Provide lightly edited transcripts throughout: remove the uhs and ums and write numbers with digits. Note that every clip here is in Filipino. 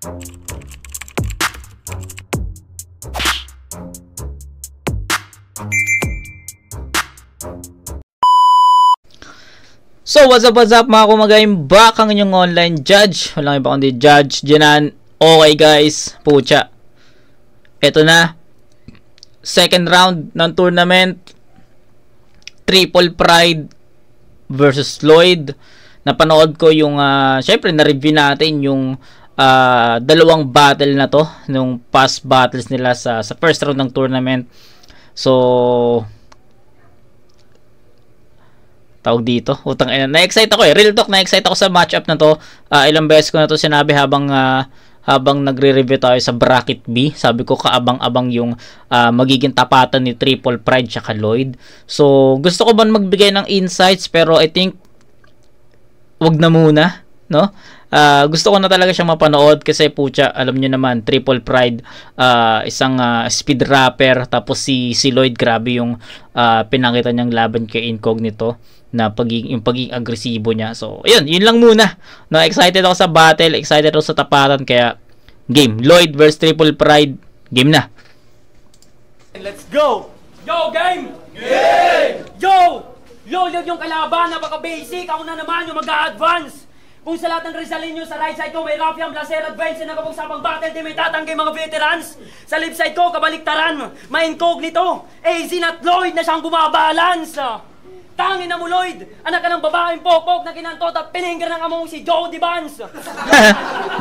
So what's up mga kumagayin, back ang inyong online judge. Walang iba kundi Judge Jenan. Okay guys, pucha, eto na, second round ng tournament, Triple Pride versus Lloyd. Napanood ko yung syempre na-review natin yung dalawang battle na to, nung past battles nila sa first round ng tournament. So tawag dito, utang ina, na-excite ako real talk, na-excite ako sa matchup na to. Ilang beses ko na to sinabi habang nagre-review tayo sa bracket B. Sabi ko kaabang-abang yung magiging tapatan ni Triple Pride tsaka Lloyd. So gusto ko ba magbigay ng insights, pero I think wag na muna, no? Gusto ko na talaga siyang mapanood kasi pucha, alam niyo naman, Triple Pride, isang speed rapper, tapos si Lloyd, grabe yung pinakita niyang laban kay Incognito, na yung pagiging agresibo niya. So ayun, yun lang muna. No, excited ako sa battle, excited ako sa tapatan, kaya game. Lloyd versus Triple Pride, game na. Let's go! Yo, game! Game! Yo! Lloyd yung kalaban, napaka-basic. Ako na naman yung mag-a-advance. Kung sa lahat ng Rizalin nyo, sa right side ko may Rafiam, Blaser, Advance, na kapag-sapang battle, di may tatangkay mga veterans. Sa left side ko, kabaliktaran, may Incognito, AZ at Lloyd na siyang bumabalance. Tangin na mo, Lloyd, anak ka ng babaeng pokpok na kinantot at piningger ng among si Jody Vance.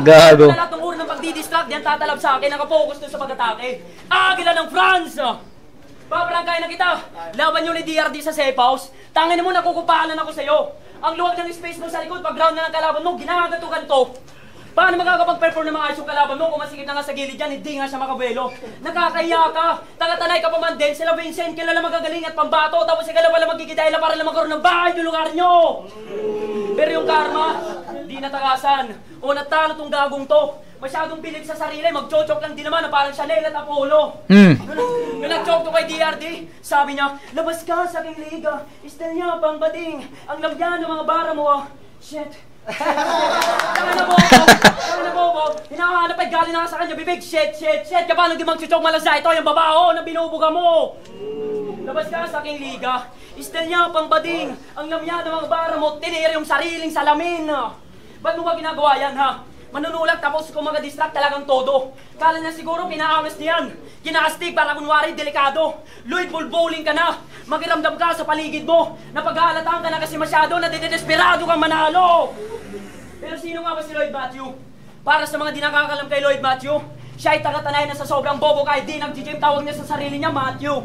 Gago. Sa lahat ng uri ng pagdidistract, yan tatalab sa akin, nakapokus doon sa pag-atake. Agila ng France! Paparangkay na kita. Laban nyo ni DRD sa safe house. Tangin mo, nakukupalan ako sa'yo. Ang luwag ng space mo sa likod, pag ground na ng kalaban mo, ginagato-gan to. Paano magkakapag-perform ng mga ayos yung kalaban mo kung masikip na nga sa gilid yan, hindi nga siya makabuelo? Nakakahiya ka, tagatanay ka pa man din, sila Vincent, kilala magagaling at pambato, tapos sigala wala magkikidayla para lang magkaroon ng bahay yung lugar nyo. Pero yung karma, di natakasan. O natalo tong gagong to. Masyadong pilit sa sarili, mag-chochok lang din naman na parang Chanel at Apollo. Nung nag-choke to kay DRD, sabi niya, labas ka sa aking liga, istal niya pang bading, ang labyan ng mga bara mo. Shit. Tanga na bobo, hinahanap ay galing na sa kanya, bibig, shit. Kapag nang di mag-chochok malasa, ito yung babaho na binubuga mo. Labas ka sa aking liga, istal niya pang bading, ang labyan ng mga bara mo, tinira yung sariling salamin. Ba't mo ba ginagawa yan, ha? Manunulak tapos kung mag-distract talagang todo. Kala niya siguro pinaangas niyan. Kinaastig para kunwari delikado. Lloyd, bowling ka na. Magiramdam ka sa paligid mo. Napag-aalatan ka na kasi masyado na desperado kang manalo. Pero sino nga ba si Lloyd Matthew? Para sa mga di nakakalam kay Lloyd Matthew, siya ay taga-tanay na sa sobrang bobo kahit di nag-gym, tawag niya sa sarili niya Matthew.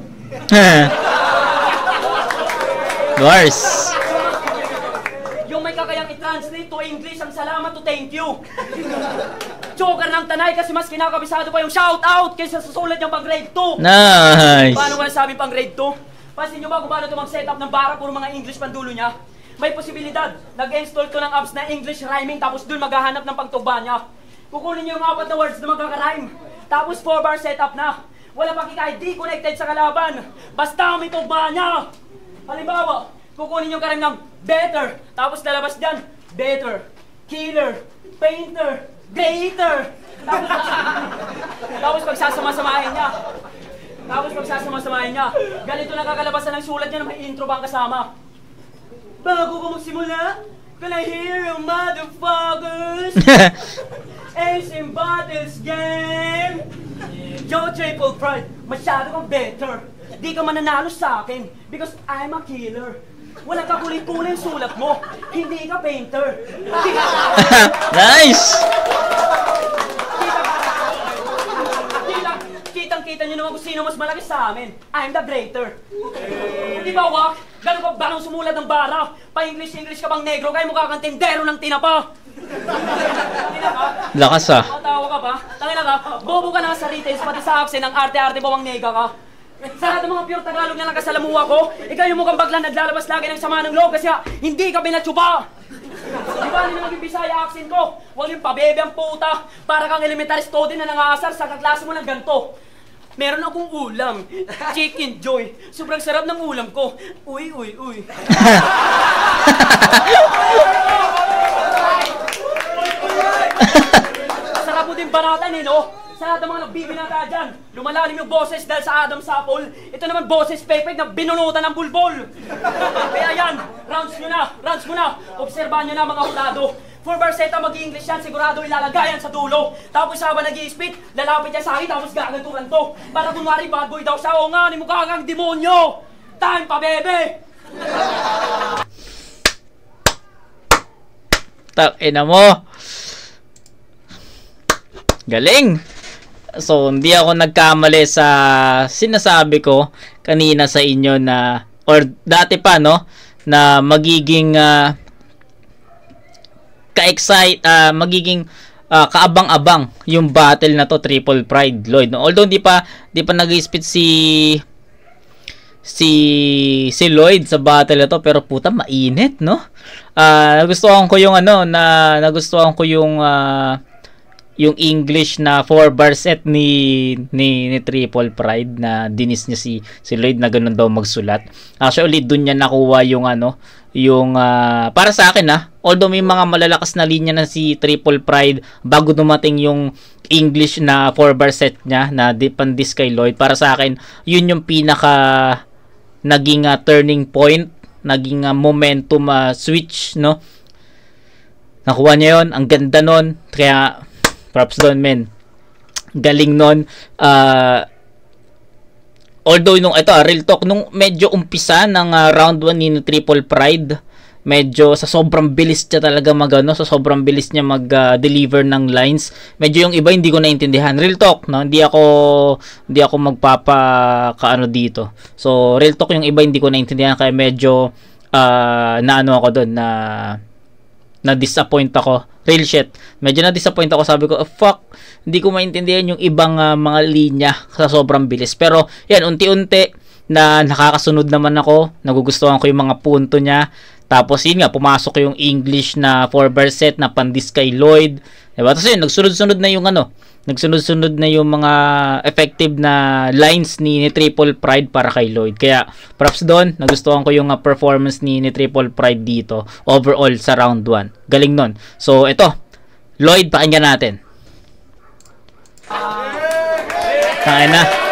Lars. Yung may kakayang i-translate to English ang salamat to thank you. Joker ng tanay kasi mas kinakabisado pa yung shout out kaysa sa sulat niyang pang grade 2. Nice. Paano wala sabi pang grade 2? Pansin niyo ba kung paano ito mag-setup ng bara, puro mga English pandulo niya? May posibilidad, nag-install to ng apps na English rhyming tapos dun maghahanap ng pangtugba niya. Kukunin niyo yung 4 na words na magkaka-rhyme. Tapos 4-bar setup na. Wala pa kikay, di connected sa kalaban. Basta may tugba niya. Halimbawa, kukunin yung karim ng better, tapos lalabas dyan, better, killer, painter, greater. Tapos pagsasama-samahin niya. Ganito nakakalabasan ng sulat niya na may intro bang kasama. Bago ko magsimula, can I hear you motherfuckers? Ace in Battles Game! Yo, Triple Pride, masyado kang better. Di ka mananalo sa akin because I'm a killer. Wala ka kulit-kulay yung sulat mo. Hindi ka painter. Nice! Kitang-kita nyo naman kung sino mas malaki sa amin. I'm the greater. Di ba, Wak? Gano'n ka ba nang sumulat ng bara? Pa-English ka bang negro? Kaya mukha kang tindero ng tinapa. Tangina ka? Lakas ah. Matawa ka ba? Tangina ka? Bobo ka na sa retails, pati sa accent, ang arte-arte mo bang nega ka? Sa lahat ng mga pure Tagalog na nakasalamuha ko, ikaw yung mukhang baglang naglalabas lagi ng sama ng loob kasi hindi ka binatsuba. Di ba nila maging Bisaya accent ko? Huwag yung pabebe ang puta. Para kang elementary student na nangaasar sa kaklase mo ng ganito. Meron akong ulam, Chicken Joy. Sobrang sarap ng ulam ko. Uy. Sarap mo mo din banatan eh, no? Sa lahat ng mga nagbibinata dyan, lumalalim yung boses dahil sa Adam Sapol. Ito naman boses pepek na binunutan ng bulbol. Kaya yan, rounds mo na. Obserbahan nyo na mga hurado. 4 bar set ang mag-i-English yan, sigurado ilalagayan sa dulo. Tapos habang nag-i-spit, lalapit yan sa akin, tapos gaganturan to. Para kunwari bad boy daw siya, o nga, ni mukha kang demonyo. Time pa, bebe! Ina mo. Galing. So, hindi ako nagkamali sa sinasabi ko kanina sa inyo na, or dati pa, no, na magiging magiging kaabang-abang yung battle na to, Triple Pride Lloyd, no? Although di pa nag-spit si Lloyd sa battle na to, pero puta mainit, no? Nagustuhan ko yung nagustuhan ko yung English na 4 bar set ni Triple Pride na dinis niya si Lloyd na ganun daw magsulat. Actually doon niya nakuha yung para sa akin although may mga malalakas na linya na si Triple Pride bago dumating yung English na 4 bar set niya na pandis kay Lloyd, para sa akin yun yung pinaka naging turning point, naging momentum switch, no? Nakuha niya yun, ang ganda nun, kaya props doon, men. Galing nun. Although real talk, nung medyo umpisa ng round 1 ni Triple Pride, medyo sa sobrang bilis niya talaga sa sobrang bilis niya mag-deliver ng lines. Medyo yung iba hindi ko naintindihan. Real talk, no? Hindi ako magpapakaano dito. So, real talk, yung iba hindi ko naintindihan, kaya medyo ako doon na-disappoint ako. Real shit. Medyo na-disappoint ako. Sabi ko, fuck, hindi ko maintindihan yung ibang mga linya sa sobrang bilis. Pero, yan, unti-unti na nakakasunod naman ako. Nagugustuhan ko yung mga punto niya. Tapos, yun nga, pumasok yung English na 4 bar set na pandis kay Lloyd. Diba? Tapos yun, nagsunod-sunod na yung mga effective na lines ni Triple Pride para kay Lloyd. Kaya props doon, nagustuhan ko yung performance ni Triple Pride dito overall sa round 1. Galing nun. So ito, Lloyd, pakinggan natin. Kain na.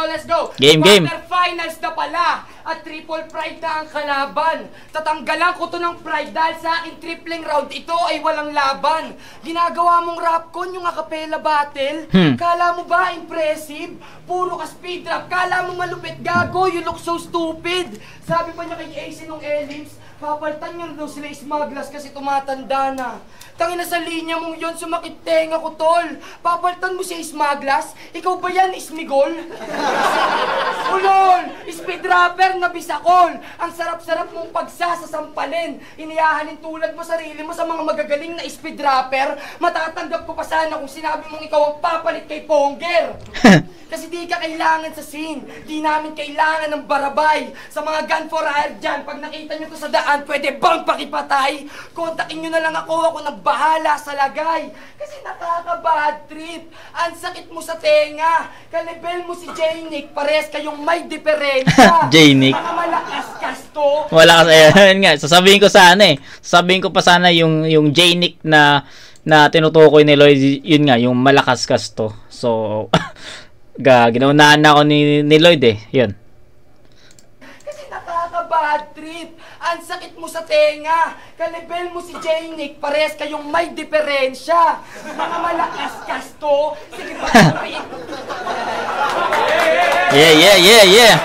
Let's go. Game. Finals na pala. At Triple Pride na ang kalaban. Tatanggalan ko to ng pride dahil sa akin tripling round ito ay walang laban. Ginagawa mong rapcon yung acapella battle. Kala mo ba impressive? Puro ka speed rap. Kala mo malupit, gago. You look so stupid. Sabi pa niya kay AC nung Elims, papalitan nyo daw sila Smaglas kasi tumatanda na. Tangina sa linya mong yon, sumakit tenga ko, tol. Papalitan mo si Smaglas? Ikaw ba yan, Ismigol? Ulol! Speed rapper na bisakol. Ang sarap-sarap mong pagsasasampalin. Iniyahalin tulad mo sarili mo sa mga magagaling na speed rapper. Matatanggap ko pa sana kung sinabi mong ikaw ang papalit kay Ponger. Kasi di ka kailangan sa scene. Di namin kailangan ng barabay. Sa mga gun for hire dyan, pag nakita nyo to sa daan, pwede bang pakipatay? Kontakin nyo na lang ako nagbahala sa lagay. Kasi nakaka-bad trip. Ang sakit mo sa tenga. Kalibel mo si J-Nick, pares kayong may diferensya. J-Nick. Mga malakas kasto. Malakas, ayun nga. Sasabihin ko sana Sasabihin ko pa sana yung J-Nick na tinutukoy ni Lloyd, yun nga, yung malakas kasto. So, ginaunahan na ako ni Lloyd yun. Kasi nakaka-bad trip. Ang sakit mo sa tenga. Kalibel mo si J-Nick, pares kayong may diferensya. Mga malakas kasto. Sige pa, Yeah.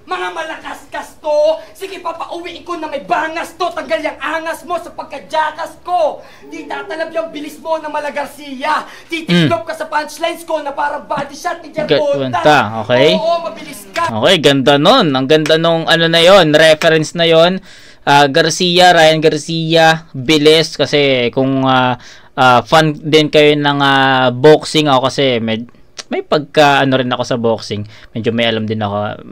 Mga malakas kasto. Sige pa, pauwiin ko na may bangas to. Tanggal yung angas mo sa pagkajakas ko. Di tatalab yung bilis mo na Mala Garcia. Titiklop ka sa punchlines ko na parang body shot ni Jerponta. Okay? Oo, mabilis ka. Okay, ganda nun. Ang ganda nung na yon, reference na yon. Ryan Garcia, bilis. Kasi kung fan din kayo ng boxing, ako kasi may pagka rin ako sa boxing. Medyo may alam din ako.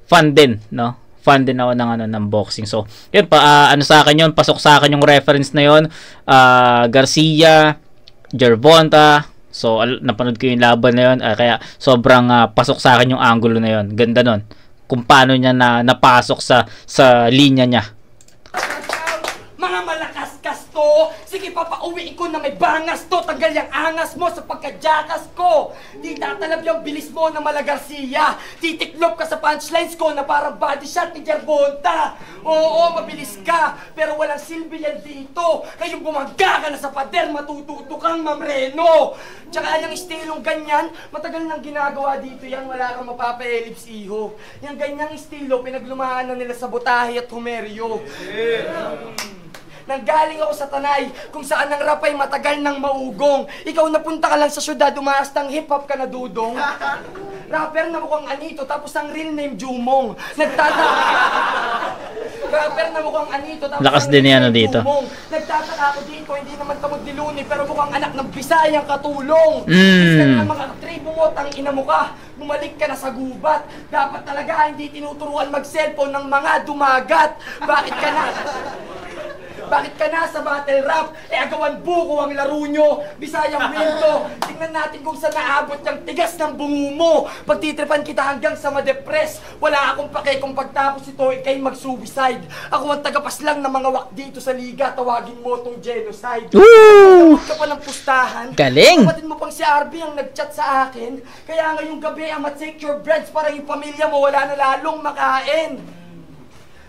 Fan din, no? Fan din ako ng boxing. So, yun sa akin yun, pasok sa akin yung reference na yun. Garcia, Gervonta. So, napanood ko yung laban na yun. Kaya sobrang pasok sa akin yung angulo na yun. Ganda nun. kung paano niya napasok sa linya niya. Mga malakas to. Sige, papauwiin ko na may bangas to. Tanggal yung angas mo sa pagkajakas ko. Di tatalab yung bilis mo na Mala Garcia. Titiklop ka sa punchlines ko na parang body shot ni Gervonta. Oo, mabilis ka. Pero walang silbi yan dito. Ngayong bumangga ka na sa pader, matututo kang mamreno. Tsaka yung estilong ganyan, matagal nang ginagawa dito yan. Wala kang mapapa-ellipse, iho. Yung ganyang estilo, pinaglumaan na nila sa Botahi at Humerio. Nanggaling ako sa Tanay, kung saan ang rap ay matagal nang maugong. Ikaw napunta ka lang sa syudad, umaastang hip-hop ka na dudong. Rapper na mukhang Anito, tapos ang real name Jumong. Rapper na mukhang Anito, tapos lakas ang din real yan name dito. Jumong. Nagtataka ako dito, hindi naman tamod diluni, pero mukhang anak ng Bisayang katulong. Mm. Isa na mga tribo mo, tang ina mo ka. Bumalik ka na sa gubat. Dapat talaga hindi tinuturuan mag-cellphone ng mga dumagat. Bakit ka na? Bakit ka na sa battle rap? Agawan buko ang laro nyo. Bisayang window. Tingnan natin kung saan naabot yung tigas ng bungo mo. Pagtitripan kita hanggang sa ma-depress. Wala akong pake kung pagtapos ito ikay mag-suicide. Ako ang tagapas lang ng mga wak dito sa liga. Tawagin mo tong genocide. Woo! Ka pa ng pustahan. Galing! Kapatid mo pang si RB ang nag-chat sa akin. Kaya ngayong gabi I'ma take your breads para yung pamilya mo wala na lalong makain.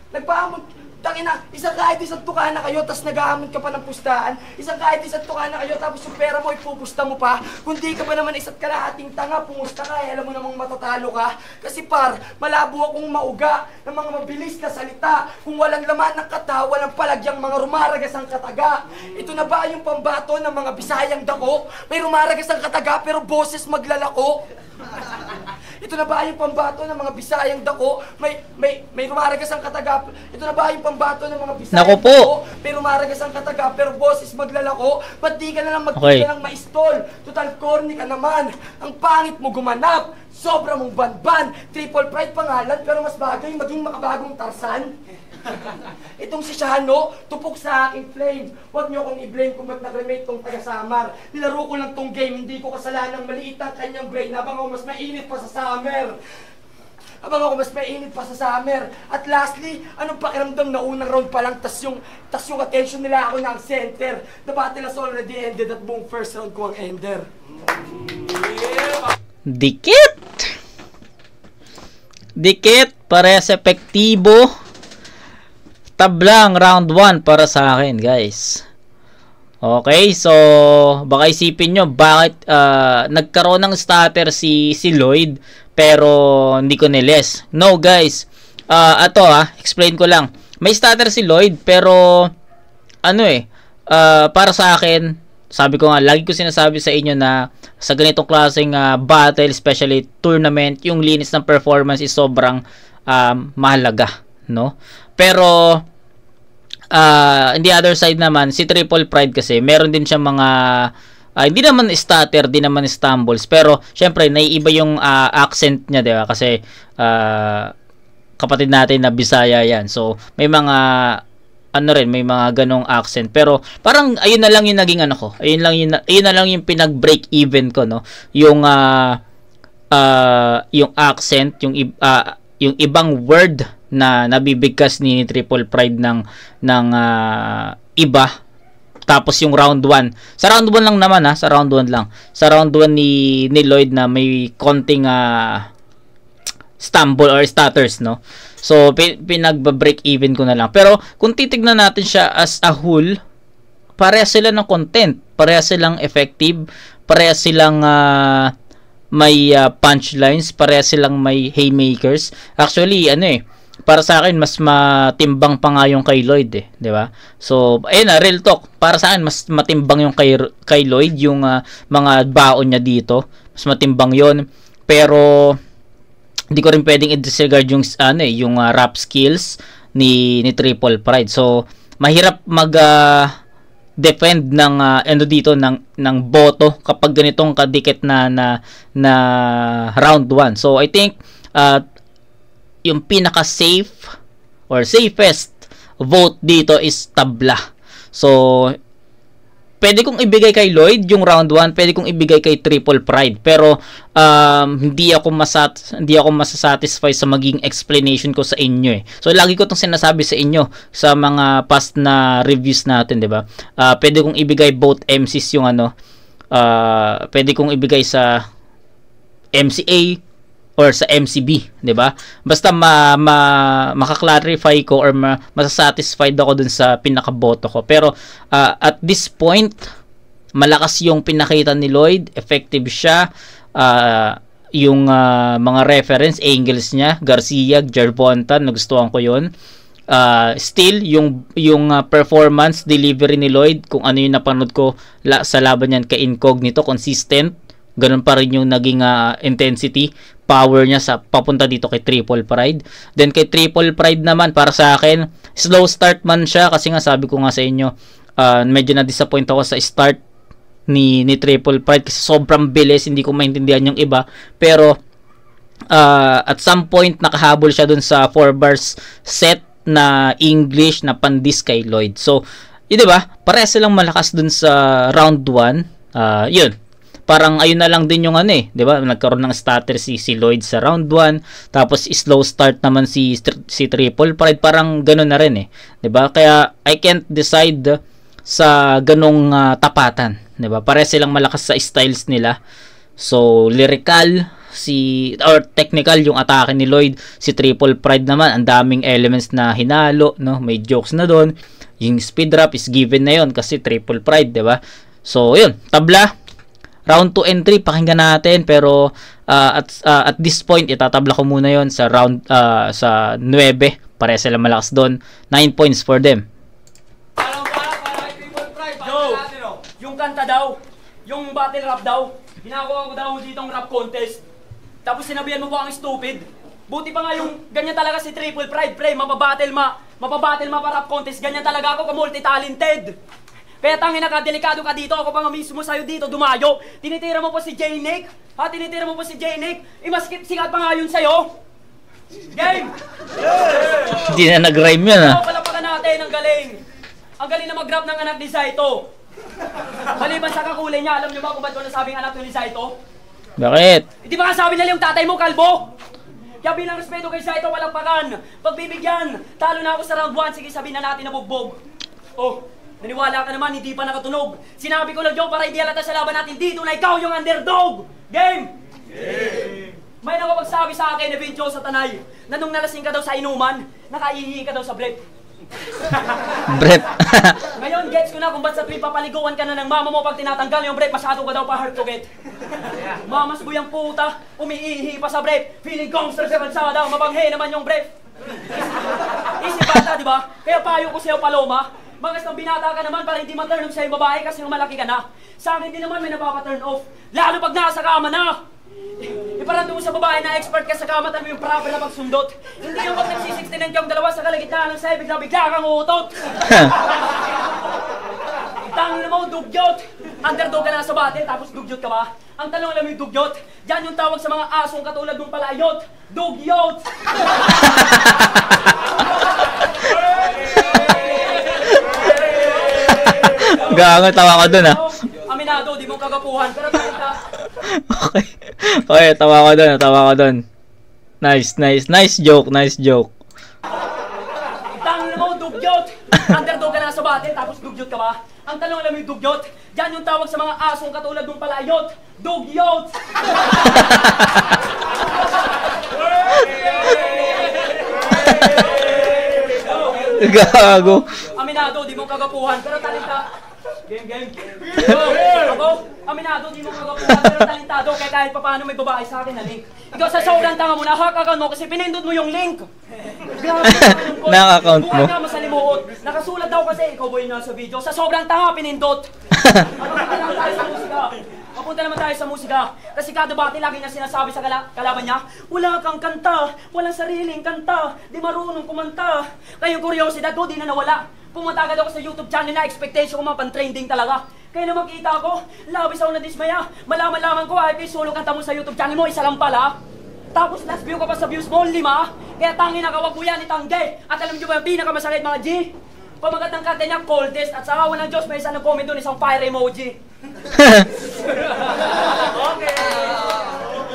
Nagpaamon. Tangina, isang kahit isang tuka na kayo, tapos nag-aamon ka pa ng pustahan. Isang kahit isang tuka na kayo, tapos yung pera mo, ipupusta mo pa. Kung di ka ba naman isa't kalahating tanga, pumusta ka, alam mo namang matatalo ka. Kasi par, malabo akong mauga ng mga mabilis na salita. Kung walang laman ng kata, walang palagyang mga rumaragas ang kataga. Ito na ba yung pambato ng mga Bisayang dako? May rumaragas ang kataga, pero boses maglalako. Ito na ba yung pambato ng mga Bisayang dako? May rumaragas ang kataga. Ito na ba yung pambato ng mga Bisayang Naku po. dako? May rumaragas ang kataga, pero boses maglalako. Ba't di ka na lang magpila ng maistol? Total corny ka naman. Ang pangit mo gumanap. Sobra mong banban. Triple pride pangalan, pero mas bagay maging makabagong Tarzan. Itong si Shano, tupok sa aking flame. Huwag niyo akong i-blame kung ba't nag-remake tong taga-Samar. Nilaro ko lang tong game, hindi ko kasalanang maliit ang kanyang brain habang ako mas mainit pa sa summer. At lastly, anong pakiramdam na unang round pa lang tas yung attention nila ako na ang center. The battle has already ended at buong first round ko ang ender. Dikit, parehas epektibo. Tablang round 1 para sa akin, guys. Okay, so baka isipin nyo bakit nagkaroon ng stutter si Lloyd pero hindi ko niles. No, guys. Explain ko lang. May stutter si Lloyd pero para sa akin, sabi ko nga, lagi ko sinasabi sa inyo na sa ganitong klaseng battle, especially tournament, yung linis ng performance is sobrang mahalaga, no? Pero in the other side naman, si Triple Pride kasi meron din siyang mga hindi naman stutter, di naman stumbles, pero syempre naiiba yung accent niya, di ba? Kasi kapatid natin na Bisaya yan. So may mga may mga ganong accent, pero parang ayun na lang yung naging ko. Ayun na lang yung pinag-break even ko, no? Yung accent, yung ibang word na nabibigkas ni Triple Pride ng iba. Tapos yung round 1. Sa round 1 lang naman, sa round 1 lang. Sa round 1 ni Lloyd na may konting stumble or stutters, no? So pinag-break even ko na lang. Pero kung titignan natin siya as a whole, parehas sila ng content, parehas silang effective, parehas silang may punchlines, parehas silang may haymakers. Actually, para sa akin mas matimbang pa nga yung kay Lloyd, di ba? So ayun real talk, para sa akin mas matimbang yung kay Lloyd, yung mga baon niya dito, mas matimbang yon. Pero hindi ko rin pwedeng i-disregard yung yung rap skills ni Triple Pride. So mahirap mag defend ng dito ng boto kapag ganitong kadikit na round 1. So I think yung pinaka-safe or safest vote dito is tabla. So pwede kong ibigay kay Lloyd yung round 1, pwede kong ibigay kay Triple Pride. Pero hindi ako masasatisfy sa maging explanation ko sa inyo eh. So lagi ko tong sinasabi sa inyo sa mga past na reviews natin, 'di ba? Pwede kong ibigay both MCs yung pwede kong ibigay sa MCA or sa MCB, 'di ba? Basta maka-clarify ko or masasatisfied ako dun sa pinakaboto ko. Pero at this point, malakas yung pinakita ni Lloyd, effective siya. Yung mga reference angles niya, Garcia, Gervonta, nagustuhan ko 'yon. Still yung performance delivery ni Lloyd, kung ano yung napanood ko sa laban niyan kay Incognito, consistent. Ganun pa rin yung naging intensity, power niya sa papunta dito kay Triple Pride. Then kay Triple Pride naman, para sa akin, slow start man siya kasi nga sabi ko nga sa inyo, medyo na-disappoint ako sa start ni Triple Pride kasi sobrang bilis, hindi ko maintindihan yung iba. Pero at some point nakahabol siya dun sa 4 bars set na English na pandis kay Lloyd. So, yun, 'di ba? Parehas silang malakas dun sa round 1. Yun. Parang ayun na lang din yung 'di ba? Nagkaroon ng stutter si Lloyd sa round 1, tapos slow start naman si Triple Pride, parang ganoon na rin 'di ba? Kaya I can't decide sa ganong tapatan, 'di ba? Pare silang malakas sa styles nila. So, lyrical or technical yung atake ni Lloyd, si Triple Pride naman ang daming elements na hinalo, no? May jokes na doon. Yung speed rap is given na 'yon kasi Triple Pride, 'di ba? So, yun, tabla. Round 2 and 3 pakinggan natin, pero at this point itatabla ko muna yon sa round sa 9. Pare sila malakas doon. 9 points for them. Para kay Triple Pride. Yung kanta daw, yung battle rap daw, ginagawa ko daw ditong rap contest. Tapos sinabihan mo po ang stupid. Buti pa nga yung ganyan talaga si Triple Pride, pre, mapabattle pa rap contest. Ganyan talaga ako, ka-multi-talented. Kaya tangin delikado ka dito, ako pa nga mismo sa'yo dito, dumayo. Tinitira mo pa si J-Nick, tinitira mo pa si J-Nick, imaskip sikat pa nga yun sa'yo. Game! Hindi na nag-rhyme yun, Palapakan natin, ang galing. Ang galing na mag-rap ng anak ni Zaito. Maliban sa kakulay niya, alam niyo ba kung ba't ko nasabing anak ni Zaito? Bakit? Hindi ba kasabi nila yung tatay mo, kalbo? Kaya bilang respeto kay Zaito, palakpakan. Pagbibigyan, talo na ako sa round 1, sige sabihin na natin na bugbog. Oh, naniwala ka naman, hindi pa nakatunog. Sinabi ko lang yung para hindi halata sa laban natin dito na ikaw yung underdog. Game! Game! May nakapagsabi sa akin na video sa Tanay na nung nalasing ka daw sa inuman, nakaihi ka daw sa breath. Breath. Ngayon, gets ko na kung ba't sa tuwing papaliguan ka na ng mama mo pag tinatanggal yung breath, masyado ka daw pa hard to get. Mamas buyang puta, umiihi pa sa breath, feeling gangster sa kalsada, mabanghe naman yung breath. Isip bata, di ba? Kaya payo ko sa'yo, Paloma, magas ng binata ka naman para hindi ma-turn off sa'yo babae kasi malaki ka na. Sa akin din naman may napapa-turn off, lalo pag nasa kama na. Iparando mo sa babae na expert ka sa kama at yung proper na pagsundot. Hindi yung pag nagsisixtinan kang dalawa sa kalagitnaan ng sayo, bigla kang uutot. Tangin mo, dugyot. Underdog ka na sa battle, tapos dugyot ka ba? Ang tanong alam mo yung dugyot? Diyan yung tawag sa mga asong katulad ng palayot. Dugyot! Gago, tawa ko dun Aminado, di mo kagapuhan, pero talenta. Okay, tawa ko dun. Nice joke. Tangin mo, dugyot! Underdog ka na sa battle, tapos dugyot ka ba? Ang tanong alam mo yung dugyot? Diyan yung tawag sa mga asong katulad ng palayot. Dugyot! Gago. Aminado, di mo kagapuhan, pero talenta. Game. Ako, aminado, di mo kagapuhan, pero talentado. Kaya kahit pa paano may babae sa akin na link. Ikaw sa sobrang tanga mo, na-hack account mo kasi pinindot mo yung link. Na-account mo? Buwan nga masalimuot. Nakasulat daw kasi, ikaw boy na sa video. Sa sobrang tanga, pinindot. Papunta naman tayo sa musika. Kasi kada bati lagi niya sinasabi sa kalaban niya, wala kang kanta, walang sariling kanta, di marunong kumanta. Kaya yung kuryosidad ko, di na nawala. Pumunta agad ako sa YouTube channel na expectation ko mapan-trending talaga. Kaya na makita ko, labis ako na dismaya. Malaman ko, ay solo kanta mo sa YouTube channel mo, isa lang pala. Tapos last view ka pa sa views mo, 5. Kaya tangin na kawag mo yan, itangge. At alam niyo ba yung pinakamasakit mga G? Pamagat ng kanta niya, coldest. At sa awa ng Diyos, may isang nag-comment doon, isang fire emoji.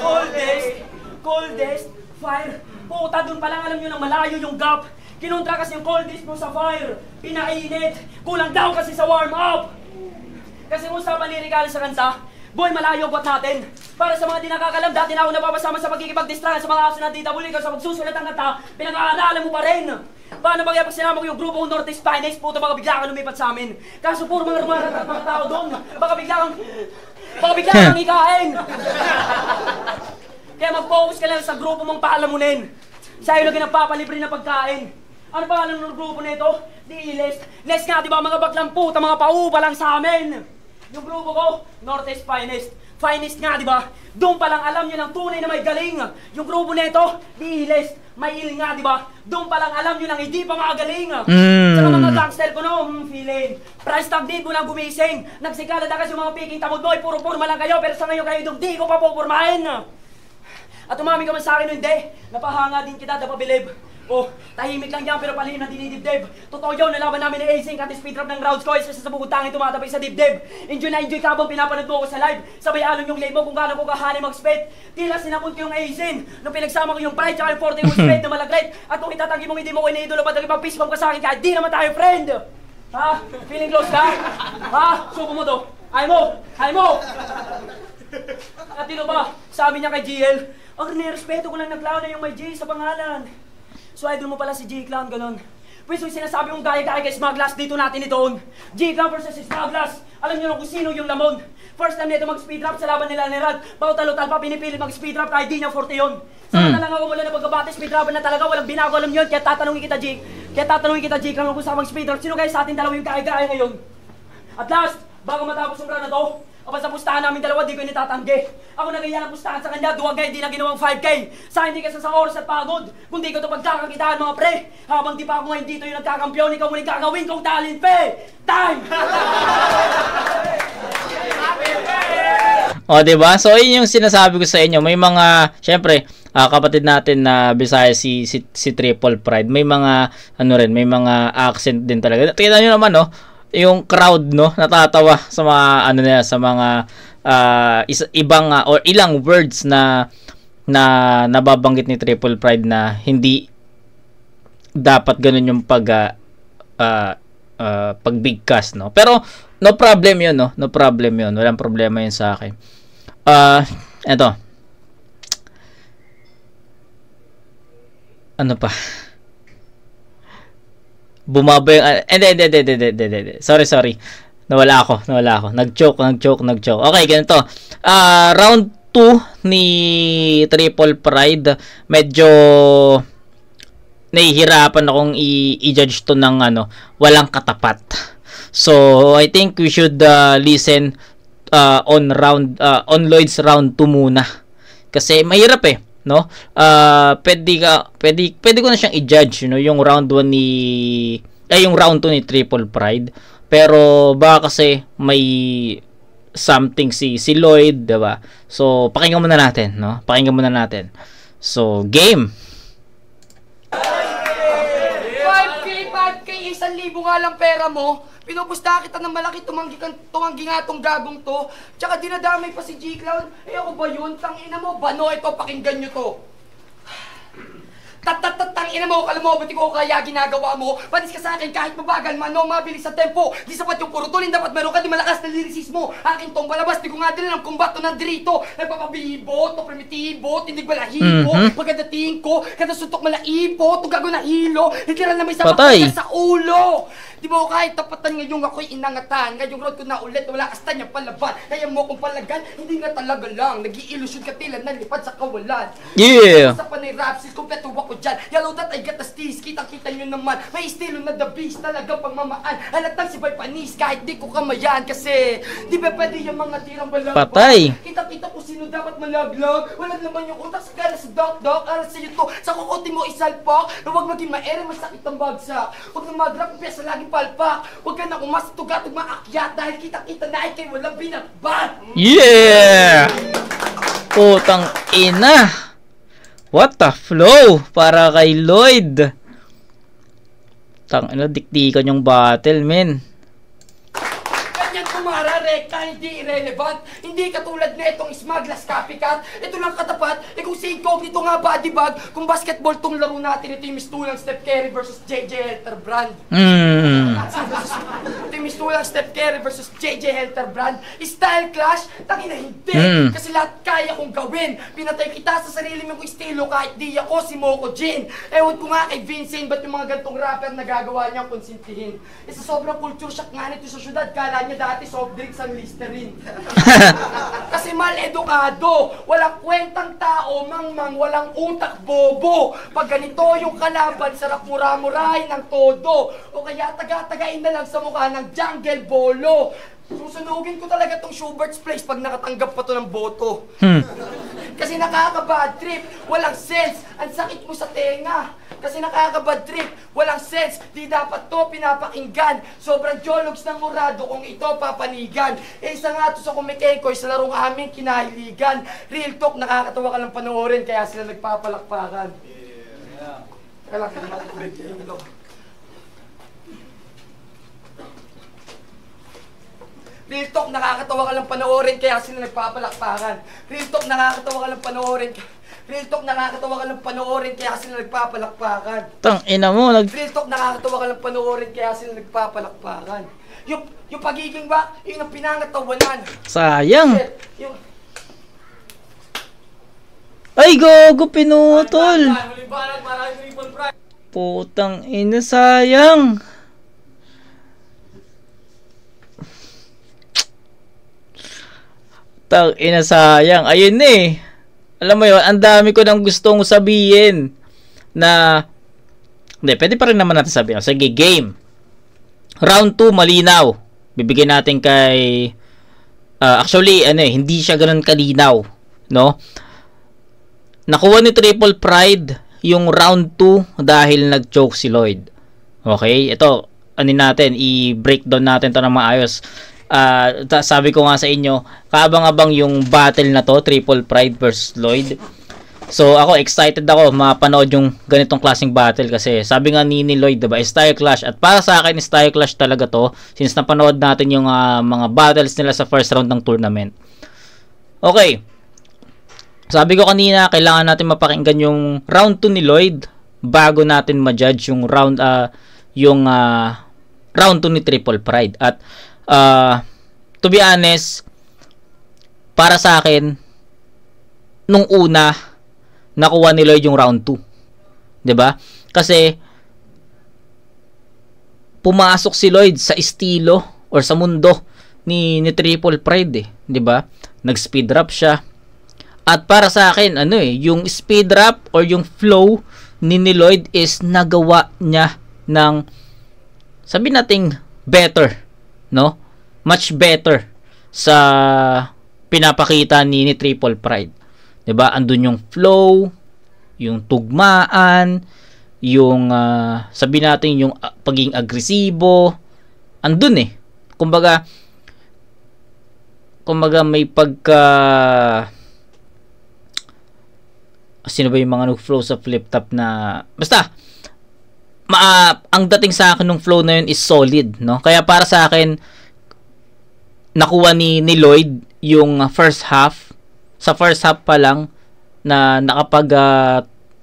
Okay. Coldest, fire. Puta, doon pa lang alam nyo nang malayo yung gap. Kinontra kasi yung coldest mo sa fire. Pinainit. Kulang daw kasi sa warm-up. Kasi kung sa panlirikali sa kanta, boy, malayo agwat natin. Para sa mga di nakakalam, dati na ako napapasama sa pagkikipag-distract sa mga aso ng Tita Bully. Sa magsusulat ng kanta, pinag-aaralan mo pa rin. Paano ba kaya pag sinama ko yung grupo kong Northeast Finest, puto baka bigla kang lumipat sa amin. Kaso puro mga rumarat at mga tao doon. Baka bigla kang ikain. Kaya mag-focus ka lang sa grupo mong paalamunin. Sa'yo lang nagpapalibre na pagkain. Ano pangalan ng grupo nito? D-List. List nga, di ba mga baklang puta, mga paupa lang sa amin. Yung grupo ko, Northeast Finest. Finest nga, di ba? Doon pa lang alam nyo ng tunay na may galing. Yung grupo nito, D-List. May il nga, di ba? Doon pa lang alam nyo ng hindi pa magaling. Saka mga gangster ko no, feeling. Price tag din mo lang gumising. Nagsikala na kasi yung mga piking tamod boy, puro purma lang kayo, pero sa ngayon kayo doon, di ko pa pupurmahin. At umami ka man sa akin o hindi, napahanga din kita, napabilib. Oh, tahimik lang yan pero palihim na dinidibdib. Totoo yun, nalaban namin ni Acing at speed trap ng rounds ko isa sa bukod tanging tumatabay sa dibdib. Enjoy na enjoy ka habang pinapanood mo ko sa live. Sabay alon yung late mo kung gaano ko kahali mag-spit. Tila sinakot ko yung Acing nung pinagsama ko yung pride tsaka yung 40 yung spit na malagret. At kung itatanggi mong hindi mo ko iniidolo pa daging pag-peace bomb ka sa akin kahit di naman tayo friend. Ha? Feeling close ka? Ha? Subo mo to. Ay mo! Ay mo! At tino ba? Sabi niya kay GL, ang nirespeto ko lang na clown na yung may J sa pangalan. So idol mo pala si J-Clown, ganun. Pwes yung sinasabi mong gaya-gaya kay Smuglass, dito natin itoon. J-Clown versus Smuglass. Alam niyo na kung sino yung lamon. First time nito mag-speed rap sa laban nila ni Rad. Bawtal-utal pa pinipilit mag-speed rap kahit di niya forte yun. Sama lang ako mula na pagkabate, speed rap na talaga, walang binago, alam niyo yun. Kaya tatanungin kita J-Clown kung saan mag-speed rap. Sino kaya sa atin dalawa yung gaya-gaya ngayon? At last, bago matapos yung run na to, kapag sa pustahan namin dalawa, di ko initatanggi. Ako nagaya ng pustahan sa kanya, duwagay, di na ginawang 5K. Sa hindi kasi sa oras at pagod, kung di ko ito pagkakakitaan mga pre. Habang di pa ako ngayon dito yung nagkakampyon, ikaw muli gagawin kong talent pe. Time! O, diba? So, yun yung sinasabi ko sa inyo. May mga, syempre, kapatid natin na Bisaya si Triple Pride, may mga, may mga accent din talaga. Tingnan nyo naman, no? Yung crowd, no, natatawa sa mga sa mga ibang or ilang words na nababanggit ni Triple Pride na hindi dapat ganun yung pagbigkas, no. Pero no problem 'yun, no. No problem 'yun. Walang problema 'yun sa akin. Eto. Ano pa? Bumaba yung... Hindi. Sorry. Nawala ako. Nag-choke. Okay, ganito. Round 2 ni Triple Pride. Medyo nahihirapan akong i-judge to ng walang katapat. So, I think we should listen on Lloyd's round 2 muna. Kasi mahirap eh. No? Pwede ko na siyang i-judge, yung round 1 yung round 2 ni Triple Pride. Pero baka kasi may something si Lloyd, 'di ba? So, pakinggan muna natin, no? So, game. 5K, 1,000 nga lang pera mo. Pinupusta kita ng malaki, tumanggi nga tong gagong to. Tsaka dinadamay pa si J-Clown. Ako ba yun? Tangina mo, bano ito, pakinggan nyo to. Tangina mo, alam mo, ba't ko kaya ginagawa mo? Panis ka sa akin kahit mabagal man, no, mabilis sa tempo. Di sapat yung puro tulin, dapat meron ka di malakas na lirisismo. Akin tong balabas, di ko nga din ang kumbato ng dirito. Nagpapabibo, to primitibo, tindig balahibo. Pagkadating ko, kada suntok malaipo, to gago na hilo. Literal na may sabak sa ulo. Di ba kahit tapatan ngayong ako'y inangatan. Ngayong road ko na ulit, wala kasta niya palaban. Kaya mo kong palagan, hindi nga talaga lang. Nag-i-illusion ka tila nalipad sa kawalan. Yeah! Sa panay rapsis, kompleto ako dyan. Yellow that I get the steez, kitang-kita nyo naman. May estilo na the beast, talagang pagmamaan. Halatang si Bay Panis, kahit di ko kamayan. Kasi, di ba pwede yung mga tirang balagba? Patay! Kita-kita ko sino dapat malaglag. Wala naman yung utak sa gara sa dok-dok. Aral sa'yo to, sa kukote mo isalpak. Na huwag maging maere, masakit ang bagsak. Huwag na mag-rap, piyasa laging palpak. Huwag ka na umastugad, huwag maakyat. Dahil kita-kita na ay kayo walang binatbat. Yeah! Putang ina! What the flow para kay Lloyd. Tangina, diktikan yung battle, men. Ganyan kumara, rekta, hindi irrelevant. Hindi katulad na itong Smaglas Copycat. Ito lang katapat. Kung si Incognito nga body bag, kung basketball tong laro natin, ito yung mistulang Steph Curry versus JJ Helterbrand. Ito yung mistulang Steph Curry versus JJ Helterbrand. Style clash? Tangina, hindi. Kasi lahat kaya kong gawin. Pinatay kita sa sarili mong estilo kahit di ako si Moko Jin. Ewan ko nga kay Vincent, ba't yung mga gantong rapper na gagawa niyang konsintihin? Sa sobrang culture shock nga nito sa syudad, kala niya dati soft drinks ang Listerine. Kasi mal edukado, walang kwentang tao, mangmang, walang utak, bobo. Pag ganito yung kalaban, sarap mura-murahin ng todo. O kaya taga-tagain na lang sa mukha ng Jungle Bolo. Susunugin ko talaga tong Schubert's Place pag nakatanggap pa to ng boto. Kasi nakaka-bad trip, walang sense, ang sakit mo sa tenga. Kasi nakaka-bad trip, walang sense, di dapat to pinapakinggan. Sobrang jologs ng murado kung ito papanigan. Isa nga to sa kumikengkoy sa larong aming kinahiligan. Real talk, nakakatawa ka lang panoorin, kaya sila nagpapalakpakan. Kailangan ka naman ito. Real talk, nakakatawa ka lang panoorin, kaya sila nagpapalakpakan. Real talk, nakakatawa ka lang panoorin. Real talk, nakakatawa ka lang panoorin, kaya sila nagpapalakpakan. Tangina mo, Real talk, nakakatawa ka lang panoorin, kaya sila nagpapalakpakan. Yung pagiging ba, yun ang pinangatawanan. sayang. Yung... Ay, gogo, pinutol. Putang ina, sayang. Tangina, sayang. Ayun eh. Alam mo yun, ang dami ko nang gustong sabihin na hindi, pwede pa rin naman natin sabihin. Sige, game. Round 2, malinaw. Bibigyan natin kay actually, hindi siya ganun kalinaw, no? Nakuha ni Triple Pride yung round 2 dahil nag-choke si Lloyd. Okay? Ito, natin, i-breakdown natin to ng maayos. Sabi ko nga sa inyo, kaabang-abang yung battle na to, Triple Pride versus Lloyd. So ako, excited ako mapanood yung ganitong klaseng battle kasi sabi nga ni Lloyd, diba, style clash. At para sa akin, style clash talaga to since napanood natin yung mga battles nila sa first round ng tournament. Okay. Sabi ko kanina, kailangan natin mapakinggan yung round 2 ni Lloyd bago natin ma-judge yung round round 2 ni Triple Pride. At to be honest, para sa akin, nung una, nakuha ni Lloyd yung round 2. 'Di ba? Kasi, pumasok si Lloyd sa estilo or sa mundo ni Triple Pride, 'di ba? Nag-speed rap siya. At para sa akin, yung speed rap or yung flow ni Lloyd is nagawa niya ng, sabi nating, better. No? Much better sa pinapakita ni Triple Pride. 'Di ba? Andun yung flow, yung tugmaan, yung sabi natin yung pagiging agresibo. Andun eh. Kumbaga may pagka, sino ba yung mga nag-flow sa flip top na basta ang dating sa akin ng flow na yun is solid, no? Kaya para sa akin, nakuha ni Lloyd yung first half. Sa first half pa lang na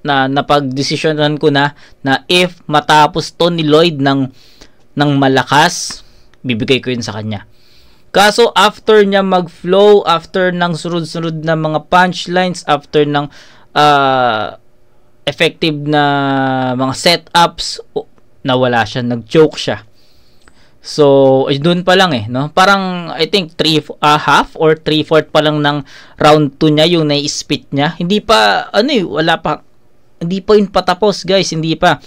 napag-desisyonan ko na if matapos to ni Lloyd ng malakas, bibigay ko yun sa kanya. Kaso after niya mag-flow, after ng sunod-sunod na mga punchlines, after ng effective na mga setups, nawala siya, nag-choke siya. So, doon pa lang no? Parang, I think, half or 3/4 pa lang ng round 2 niya, yung nai-spit niya. Hindi pa, wala pa, hindi pa yun patapos, guys, hindi pa.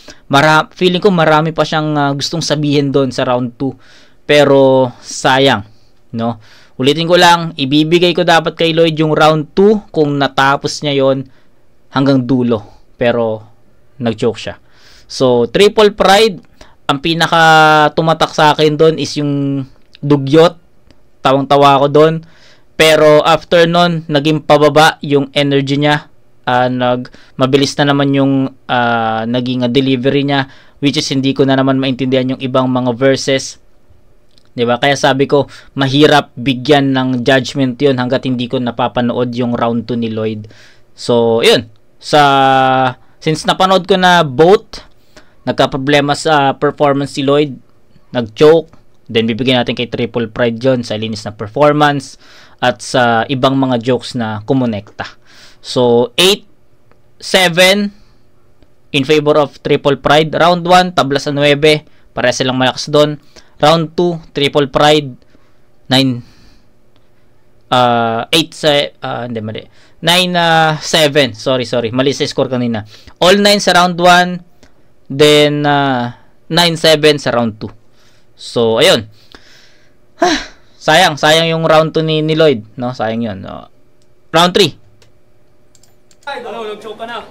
Feeling ko marami pa siyang gustong sabihin doon sa round 2. Pero, sayang, no? Ulitin ko lang, ibibigay ko dapat kay Lloyd yung round 2 kung natapos niya yon hanggang dulo. Pero, nag-choke siya. So, Triple Pride, ang pinaka tumatak sa akin doon is yung dugyot. Tawang-tawa ako doon. Pero, after nun, naging pababa yung energy niya. Mabilis na naman yung naging delivery niya. which is hindi ko na naman maintindihan yung ibang mga verses. 'Di ba? Kaya sabi ko, mahirap bigyan ng judgment 'yun hangga't hindi ko napapanood yung round 2 ni Lloyd. So, 'yun. Since napanood ko na both, nagka-problema sa performance si Lloyd, nag-choke, then bibigyan natin kay Triple Pride John sa linis na performance at sa ibang mga jokes na kumonekta. So, 8-7 in favor of Triple Pride. Round 1, tabla sa 9. Pareha silang malakas doon. Round 2, Triple Pride 9-7. Sorry. Mali sa score kanina. All 9 sa round 1. Then, 9-7 sa round 2. So, ayun. Sayang yung round 2 ni Lloyd. No? Sayang yun. Round 3. Ay, nag-choke ka na.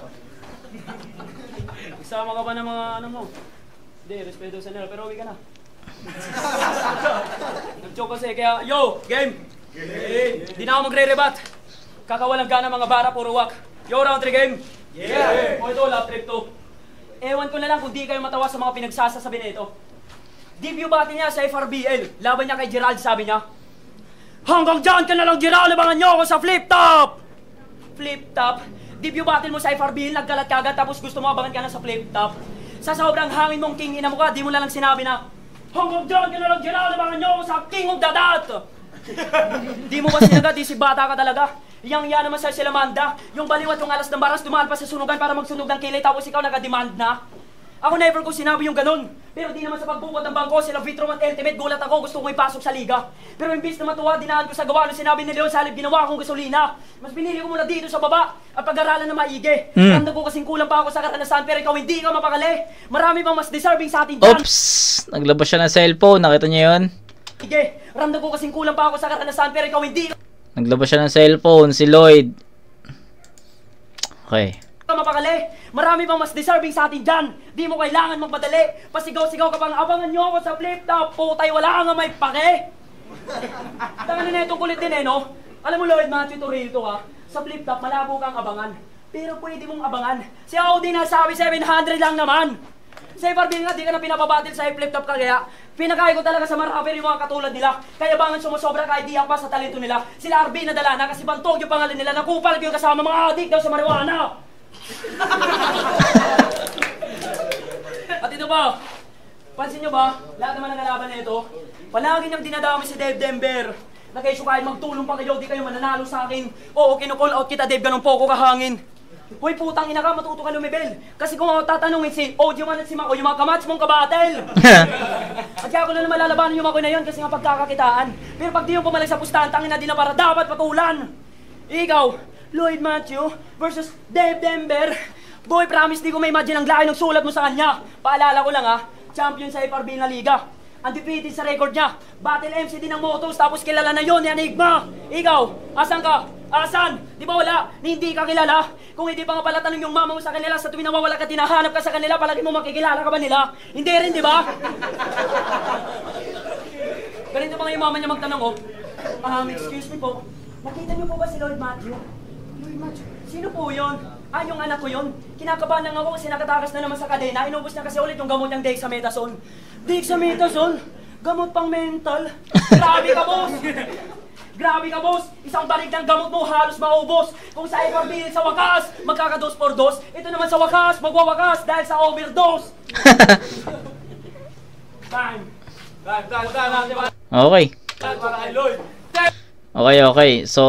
Isama ka ba ng mga ano mo? Hindi, respeto sa nila, pero uwi ka na. Nag-choke kasi, kaya, yo, game! Di na ako magre-rebat. Kakawalang gana mga bara, puro wak. Yo, round 3 game! Yeah! O ito, lap trip 2. Ewan ko na lang kung di kayo matawa sa mga pinagsasasabi na ito. Debut battle niya sa FRBL. Laban niya kay Gerald, sabi niya, hanggang dyan ka na lang, Gerald, labangan niyo ako sa flip top! Flip top? Debut battle mo sa FRBL, nagkalat ka agad, tapos gusto mo abangan ka na sa flip top. Sa sobrang hangin mong king ina mo ka, di mo na lang sinabi na, hanggang dyan ka na lang, Gerald, labangan niyo ako sa king of the dot! Di mo ba sinagad, di si bata ka talaga? Yang naman sa Silamanda, yung baliwat yung alas ng baras, dumaan pa sa sunugan para magsunog ng kilay, tapos ikaw nag-demand na? Ako never ko sinabi yung ganun. Pero di naman sa pagbubuhat ng bangko, sila Vitroman Ultimate, gulat ako, gusto kong ipasok sa liga. Pero imbis na matuwa, dinaan ko sa gawa ng sinabi ni Leon, sa halip ginawa akong gasolina. Mas pinili ko muna dito sa baba at pag-aralan na maigi. Ramdam ko kasing kulang pa ako sa karanasan, pero ikaw hindi ka mapakali. Marami pang mas deserving sa atin dyan. Oops! Naglabas siya ng cellphone, nakita niyo yun? Sige, ramdam ko kasing kulang pa ako sa karanasan, pero ikaw hindi ka Naglabas siya ng cellphone, si Lloyd. Okay. mapakali. Marami pang mas deserving sa atin dyan. Di mo kailangan magmadali. Pasigaw-sigaw ka pang abangan nyo ako sa flip top. Putay, wala nga may pake. Tangan na itong kulit din eh, no? Alam mo, Lloyd, Matthew Torito ka. Sa flip top, malabo kang abangan. Pero pwede mong abangan. Si Audi nasabi 700 lang naman. Sa FRB nga, di ka na pinapabatil sa flip top ka kaya pinakaya ko talaga sa marapper yung mga katulad nila. Kaya bangan sumusobra kahit di pa sa talento nila. Sila RB nadala na kasi bantog yung pangalan nila. Nakupal yung kasama mga adik daw sa marijuana. At ito ba? Pansin nyo ba? Lahat naman ng kalaban na ito, palagi niyang dinadami si Dave Denver. Na kayo kahit magtulong pa kayo, di kayo mananalo sa akin. Oo, kinukall out kita, Dave, ganun po ako kahangin. Hoy, putang ina ka, matuto ka lumibel. Kasi kung ako tatanungin si Ojoman at si Mako, yung mga kamats mong kabatel. At kaya ko na naman lalabanan yung Mako na yun kasi nga pagkakakitaan. Pero pag di yung pumalag sa pustahan, tangin na din na para dapat patulan. Ikaw, Lloyd Matthew versus Dave Denver. Boy, promise di ko may imagine ang laki ng sulat mo sa kanya. Paalala ko lang ha, champion sa FRB na liga. Undefeated sa record niya. Battle MC din ng motos, tapos kilala na yon ni Enigma. Ikaw, asan ka? Asan? Di ba wala? Ni hindi ka kilala? Kung hindi pa nga pala tanong yung mama mo sa kanila, sa tuwing nawawala ka, tinahanap ka sa kanila, palagi mo makikilala ka ba nila? Hindi rin, di ba? Ganito pa nga yung mama niya magtanong, oh. Excuse me po. Nakita niyo po ba si Lloyd Matthew? Lloyd Matthew? Sino po yun? Ah, yung anak ko yun. Kinakabahan lang ako kasi nakatakas na naman sa kadena. Inubos na kasi ulit yung gamot niyang dexamethasone. Dexamethasone? Gamot pang mental? Grabe ka, boss! Grabe ka, boss! Isang balik ng gamot mo, halos maubos. Kung sa FRB sa wakas, magkakados por dos. Ito naman sa wakas, magwawakas dahil sa overdose. Time. Okay. Okay. So,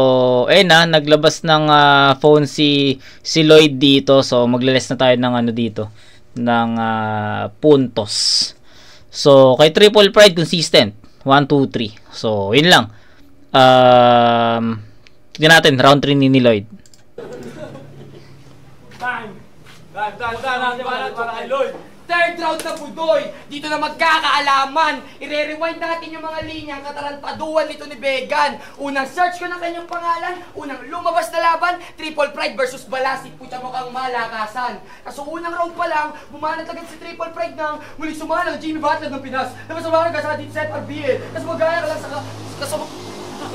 na, naglabas ng phone si Lloyd dito. So, maglales na tayo ng ano dito, ng puntos. So, kay Triple Pride, consistent. 1, 2, 3. So, yun lang. Tignan natin, round 3 ni Lloyd. Time. Third round na Budoy. Dito na magkakaalaman. Ire-rewind natin yung mga linyang katarantaduan nito ni Vegan. Unang search ko ng kanyang pangalan. Unang lumabas na laban, Triple Pride versus Balasik. Pucha mo kang malakasan. Kaso unang round pa lang, bumanat agad si Triple Pride ng muli sumalang Jimmy Butler ng Pinas. Tapos sumalang ka sa dito sa FRBL. Tapos magaya ka lang sa...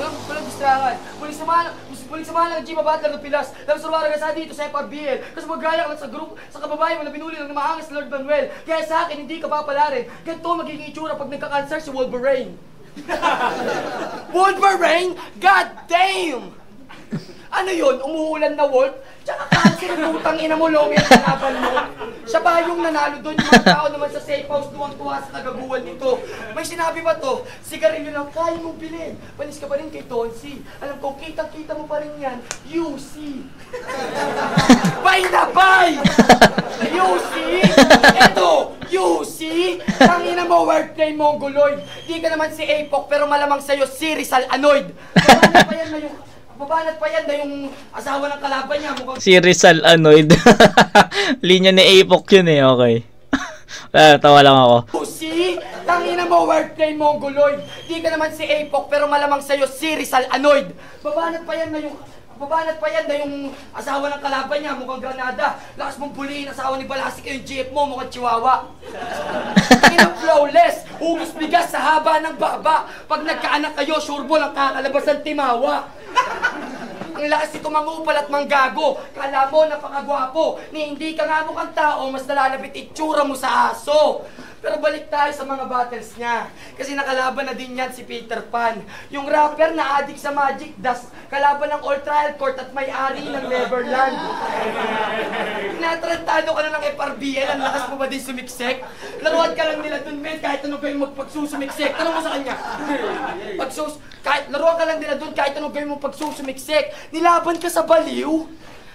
Walang distrakan. Muling samahan ng Gima Butler ng Pilas. Dapat surwara ka sa dito sa FRBL. Kasi magaya ka sa group, sa kababae mo na pinuli ng maangas Lord Manuel. Kaya sa akin, hindi ka papalarin. Ganito magiging itsura pag nagka-cancer si Wolverine. Wolverine? God damn! Ano yun? Umuulan na wolf? Tsaka cancer ng utang ina mo, Lomi ang kalaban mo. Siya ba yung nanalo doon? Yung mga tao naman sa safe house, tuwang-tuwa sa kagaguhan nito. May sinabi ba to? Sigarilyo lang, kaya mong bilhin. Panis ka pa rin kay Tonsi. Alam ko, kitang-kita mo pa rin yan. UC. Bay na bay! UC! Eto! UC! Tangina mo, wordplay mongoloid. Di ka naman si Apok, pero malamang sa'yo si Rizal Anoid. Babanat pa yan na yung... Babanat pa yan na yung asawa ng kalaban niya. Mukhang... Si Rizal Anoid. Linya ni Apok yun eh, okay. Tawa lang ako. UC! Tangina mo, wordplay mongoloid. Di ka naman si Apok, pero malamang sa'yo si Rizal Anoid. Babanat pa yan na yung... Babanat pa yan na yung asawa ng kalaban niya, mukhang Granada. Lakas mong bulihin, asawa ni Balasik, yung jeep mo, mukhang Chihuahua. Tingin flawless, hugis bigas sa haba ng baba. Pag nagkaanak kayo, sureball ang kakalabas ng timawa. Ang lakas nito mangupal at manggago. Kala mo napakagwapo, ni hindi ka nga mukhang tao, mas nalalapit itsura mo sa aso. Pero balik tayo sa mga battles niya. Kasi nakalaban na din yan si Peter Pan. Yung rapper na addict sa Magic Dust, kalaban ng All Trial Court at may-ari ng Neverland. Natrantado ka na ng FRBL, ang lakas mo ba din sumiksek? Laruan ka lang nila dun, men, kahit ano gawin mo pagsusumiksek. Tanong mo sa kanya. Laruan ka lang nila dun, kahit ano gawin mo pagsusumiksek. Nilaban ka sa baliw?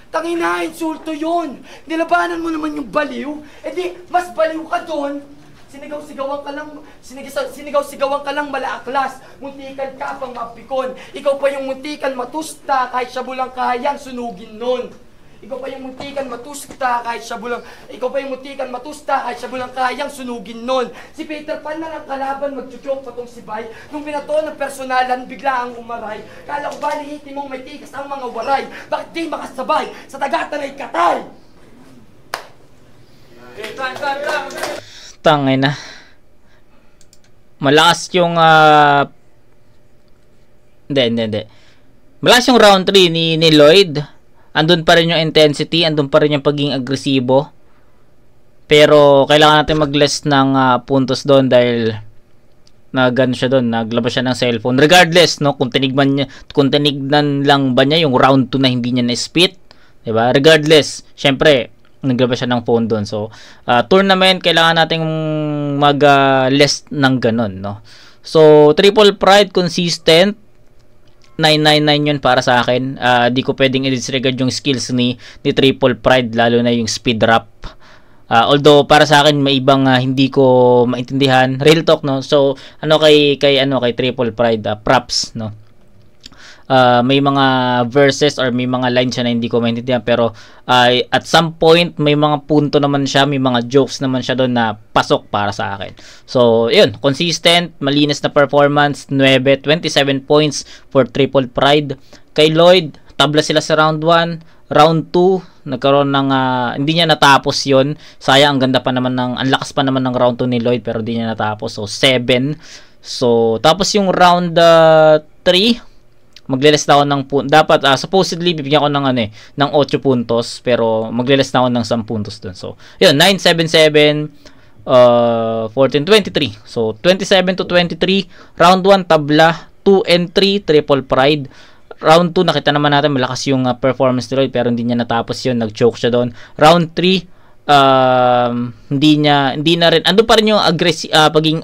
Tangina, insulto yun. Nilabanan mo naman yung baliw. E di, mas baliw ka dun. Sinigaw-sigawan ka lang malaaklas. Muntikan ka pang mapikon. Ikaw pa yung muntikan matusta kahit siya bulang kayang sunugin nun. Ikaw pa yung muntikan matusta kahit siya bulang kayang sunugin nun. Si Peter Pan na lang kalaban magchuchok pa tong si Bay. Nung binato ng personalan, bigla ang umaray. Kala ko ba lihitin mong may tikas ang mga waray? Bakit di makasabay sa tagatanay katay? Tangay na. Malakas yung Hindi. Malakas yung round 3 ni Lloyd. Andun pa rin yung intensity, andun pa rin yung pagiging agresibo. Pero kailangan natin mag-less ng puntos doon dahil nagano siya doon, naglabas siya ng cellphone. Regardless, no, kung tinignan lang ba niya yung round 2 na hindi niya na-spit, 'di ba? Regardless, syempre naglabas siya ng phone doon. So, tournament, kailangan nating mag-less ng ganun, no? So, Triple Pride, consistent. 999 yun para sa akin. Di ko pwedeng i-disregard yung skills ni Triple Pride, lalo na yung speed rap. Although, para sa akin, may ibang hindi ko maintindihan. Real talk, no? So, kay Triple Pride, props, no? May mga verses or may mga lines siya na hindi ko maintindihan, pero at some point may mga punto naman siya, may mga jokes naman siya doon na pasok para sa akin. So yun, consistent, malinis na performance. 9, 27 points for Triple Pride. Kay Lloyd, tabla sila sa round 1. Round 2, nagkaroon ng hindi niya natapos yon. Sayang, ang lakas pa naman ng round 2 ni Lloyd, pero hindi niya natapos. So 7. So tapos yung round 3, magle-less na ako ng dapat supposedly bibigyan ko ng ng 8 puntos, pero magle-less na ako ng 10 puntos dun. So, yun, 9-7-7, 14-23. So, 27-23, round 1 tabla, 2 and 3 Triple Pride. Round 2 nakita naman natin malakas yung performance ni Lloyd, pero hindi niya natapos yun, nag-choke siya doon. Round 3, hindi na rin, ando pa rin yung pagiging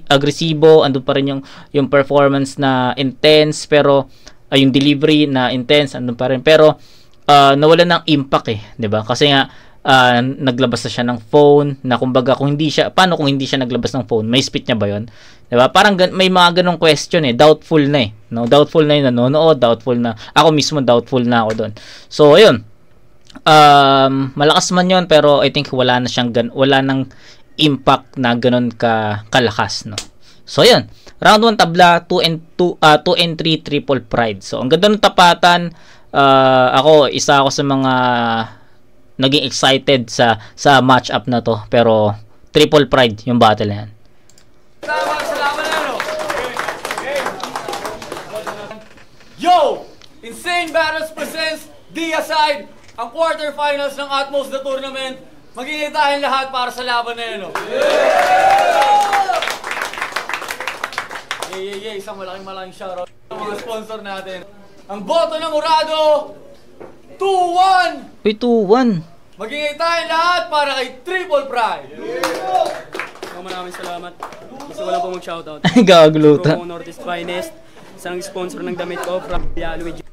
agresibo, ando pa rin yung performance na intense, pero yung delivery na intense, ando pa rin, pero nawala ng impact 'di ba? Kasi nga naglabas na siya ng phone, na kumbaga kung hindi siya naglabas ng phone, may spit niya ba 'yon? 'Di ba? Parang may mga ganong question doubtful na no? Doubtful na yung nanonood, doubtful na ako mismo, doubtful na ako doon. So ayun, malakas man yon, pero I think wala nang impact na ganun kalakas, no? So yun, round 1 tabla, 2 and 3 Triple Pride. So ang ganda ng tapatan. Isa ako sa mga naging excited sa match-up na to, pero Triple Pride yung battle na yan. Yo! Insane Battles presents D-Aside, ang quarterfinals ng Atmos na tournament. Magiging tayong lahat para sa laban na yun. Yeah. Isang malaking shoutout sa mga sponsor natin. Ang boto ng Murado, 2-1! Uy, 2-1. Magiging tayong lahat para kay Triple Pride. Maraming salamat. Gusto ko lang po mag-shoutout. Gagluta. Pro Northeast Finest, isang sponsor ng damit ko from Luigi.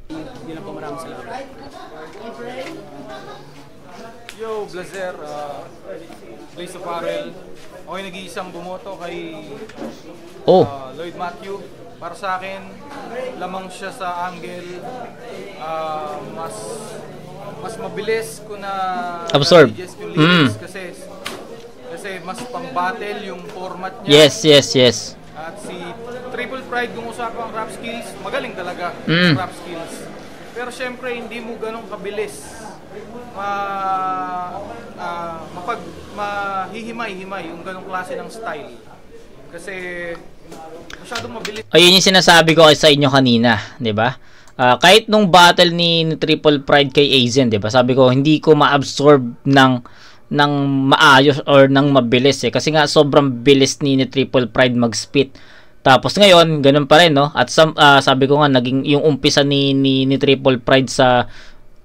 Yun lang po, maraming salamat. Yo, Blazer, Blaze Apparel. Okay, nag-iisang bumoto kay Lloyd Matthew. Para sa akin, lamang siya sa angle. Mas mabilis ko na absorb. Yung lyrics kasi mas pang-battle yung format niya. Yes. At si Triple Pride, kung usapang rap skills, magaling talaga rap skills. Pero syempre, hindi mo ganun kabilis mahihimay-himay yung ganung klase ng style. Kasi masyadong mabilis. Ayun yung sinasabi ko sa inyo kanina, 'di ba? Kahit nung battle ni Triple Pride kay Aizen, 'di ba? Sabi ko hindi ko ma-absorb ng maayos or ng mabilis kasi nga sobrang bilis ni Triple Pride mag-spit. Tapos ngayon, ganun pa rin, no? At sabi ko nga naging yung umpisa ni Triple Pride sa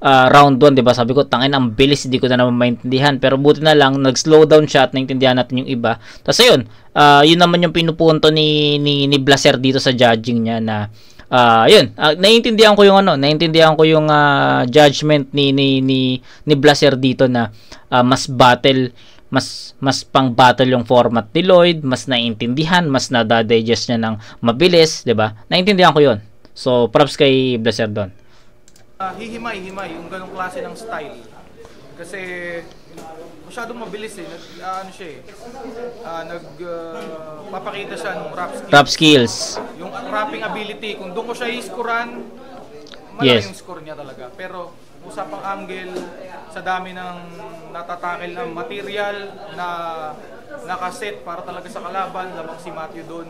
round 1, 'di ba? Sabi ko, tangin ang bilis, hindi ko na naman maintindihan. Pero buti na lang nag-slow down siya at naintindihan natin yung iba. Tapos ayun, yun naman yung pinupunto ni Blazer dito sa judging niya na naiintindihan ko yung judgment ni Blazer dito na mas pang battle yung format ni Lloyd, mas naiintindihan, mas nadadigest niya ng mabilis, 'di ba? Naiintindihan ko 'yun. So props kay Blazer doon. Hihimay-himay yung ganong klase ng style. Kasi masyadong mabilis papakita siya ng rap skills. Yung rapping ability, kung doon ko siya i-scorean, malaki yung score niya talaga. Pero usapang angle, sa dami ng natatakil ng material na nakaset para talaga sa kalaban, lamang si Matthew doon.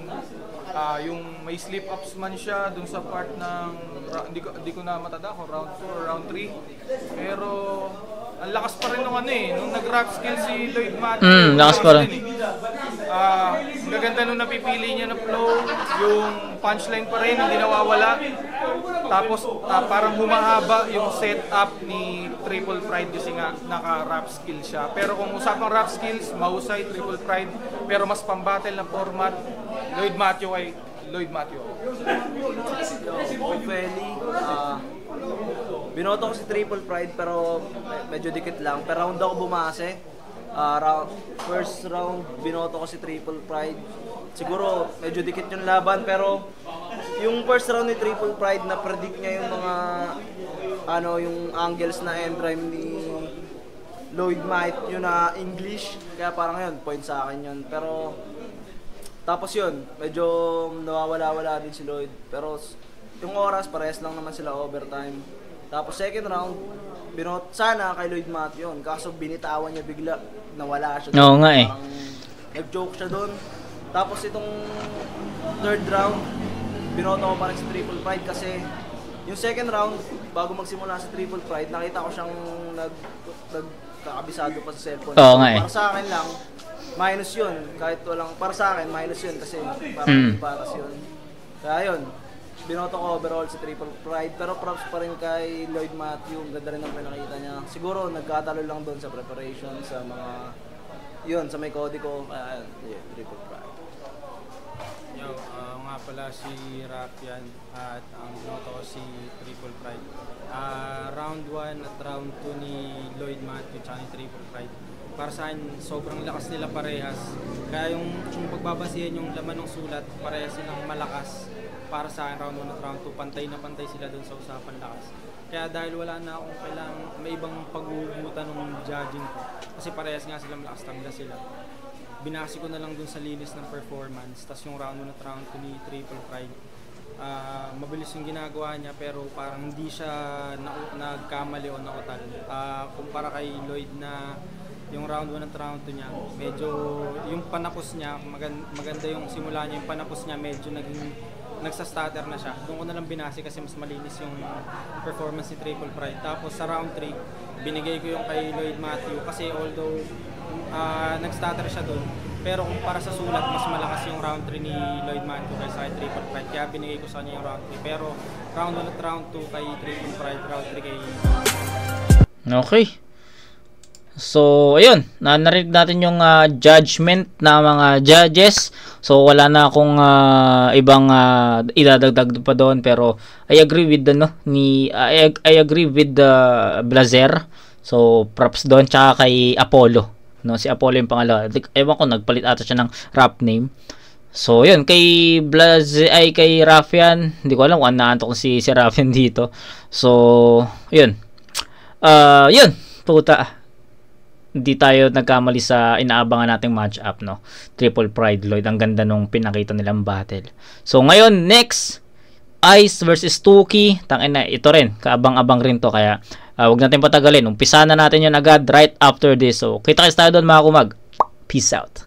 Yung may slip-ups man siya dun sa part ng, hindi ko na matanda kung round 4 or round 3. Pero ang lakas pa rin nung nung nag-rap skill si Lloyd Matthew. Lakas pa rin. Ang gaganda nung napipili niya na flow, yung punchline pa rin, hindi nawawala. Tapos parang humahaba yung setup ni Triple Pride kasi nga naka-rap skill siya. Pero kung usapang rap skills, mahusay Triple Pride. Pero mas pang-battle na format, Lloyd Matthew. Feli, binoto ko si Triple Pride pero medyo dikit lang. Per round ako bumase. First round, binoto ko si Triple Pride. Siguro medyo dikit yung laban pero yung first round ni Triple Pride na predict niya yung mga yung angles na end rhyme ni Lloyd Matthew na English. Kaya parang yun, point sa akin yun. Pero tapos yun, medyo nawawala-wala din si Lloyd. Pero yung oras, parehas lang naman sila overtime. Tapos second round, sana kay Lloyd Matthew yun. Kaso binitawan niya bigla, nawala siya. Oo nga eh. Parang nag-joke siya doon. Tapos itong third round, binoto ko pa rin si Triple Pride kasi yung second round, bago magsimula si Triple Pride, nakita ko siyang nagkakabisado pa sa cellphone. Oo nga eh. Para sa akin lang, minus yun. Kahit walang, para sa akin, minus yun kasi parang paras yun. Kaya yun, binoto ko overall si Triple Pride. Pero props pa rin kay Lloyd Matthew. Ganda rin ang pinakita niya. Siguro nagkatalo lang doon sa preparation, sa mga, yun, sa may kode ko. Kaya Triple Pride. Yo, nga pala si Rapian at ang binoto ko si Triple Pride. Round 1 at round 2 ni Lloyd Matthew at ni Triple Pride. Para sa akin, sobrang lakas nila parehas. Kaya yung pagbabasihan yung laman ng sulat, parehas silang malakas. Para sa akin, round 1 at round 2, pantay na pantay sila dun sa usapan lakas. Kaya dahil wala na akong kailangan, may ibang paghuhugutan ng judging ko. Kasi parehas nga silang malakas, tangla sila. Binasi ko na lang dun sa linis ng performance. Tapos yung round 1 at round 2 ni Triple Pride, mabilis yung ginagawa niya pero parang hindi siya nagkamali o nautal. Kumpara kay Lloyd na yung round 1 at round 2 niya, medyo yung panapos niya, maganda yung simula niya, yung panapos niya medyo naging nagsa-stutter na siya. Doon ko na lang binasi kasi mas malinis yung performance ni Triple Pride. Tapos sa round 3, binigay ko yung kay Lloyd Matthew kasi although nag-stutter siya doon, pero kung para sa sulat, mas malakas yung round 3 ni Lloyd Matthew kaysa kay Triple Pride. Kaya binigay ko sa kanya yung round 3. Pero round 1 at round 2 kay Triple Pride, round 3 kay... Okay. So, ayun. Narinig natin yung judgment na mga judges. So, wala na akong ibang idadagdag pa doon. Pero, I agree with I agree with Blazer. So, props doon. Tsaka kay Apollo. No, si Apollo yung pangalawa. Ewan ko, nagpalit ata siya ng rap name. So, yun. Kay kay Raffian. Hindi ko alam kung naanto ko si Raffian dito. So, yun. Yun. Puta. Hindi tayo nagkamali sa inaabangan nating match-up, no? Triple Pride Lloyd. Ang ganda nung pinakita nilang battle. So, ngayon, next, Ice versus Tuki. Tangina, ito rin. Kaabang-abang rin to. Kaya, wag natin patagalin. Umpisa na natin yun agad right after this. So, kita-kits tayo doon mga kumag. Peace out.